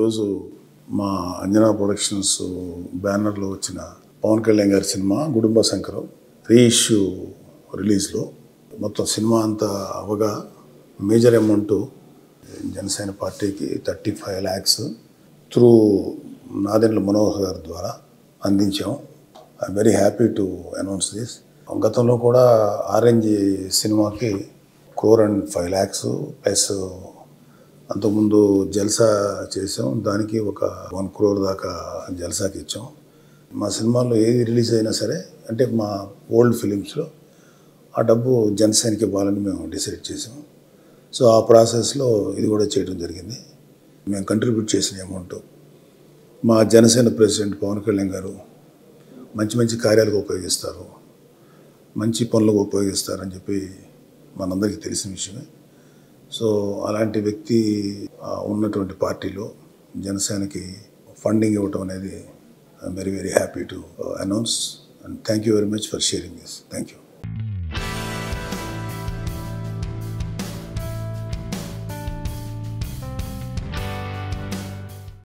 ఈరోజు మా అంజనా ప్రొడక్షన్స్ బ్యానర్లో వచ్చిన పవన్ కళ్యాణ్ గారి సినిమా గుడుంబ శంకరం రీఇష్యూ రిలీజ్లో మొత్తం సినిమా అంతా అవగా మేజర్ అమౌంట్ జనసేన పార్టీకి 35 lakhs త్రూ నాదెండ్ల మనోహర్ గారి ద్వారా అందించాం. I'm very happy to announce this. గతంలో కూడా ఆరెంజ్ సినిమాకి 1.5 lakhs ప్లస్ అంతకుముందు జల్సా చేసాం, దానికి ఒక 1 crore దాకా జల్సాకి ఇచ్చాం. మా సినిమాల్లో ఏది రిలీజ్ అయినా సరే అంటే మా ఓల్డ్ ఫిలిమ్స్లో ఆ డబ్బు జనసేనకి ఇవ్వాలని మేము డిసైడ్ చేసాం. సో ఆ ప్రాసెస్లో ఇది కూడా చేయడం జరిగింది. మేము కంట్రిబ్యూట్ చేసిన అమౌంట్ మా జనసేన ప్రెసిడెంట్ పవన్ కళ్యాణ్ గారు మంచి మంచి కార్యాలకు ఉపయోగిస్తారు, మంచి పనులకు ఉపయోగిస్తారని చెప్పి మనందరికీ తెలిసిన విషయమే. సో అలాంటి వ్యక్తి ఉన్నటువంటి పార్టీలో జనసేనకి ఫండింగ్ ఇవ్వటం అనేది I'm very very happy to announce. And thank you very much for sharing this. Thank you.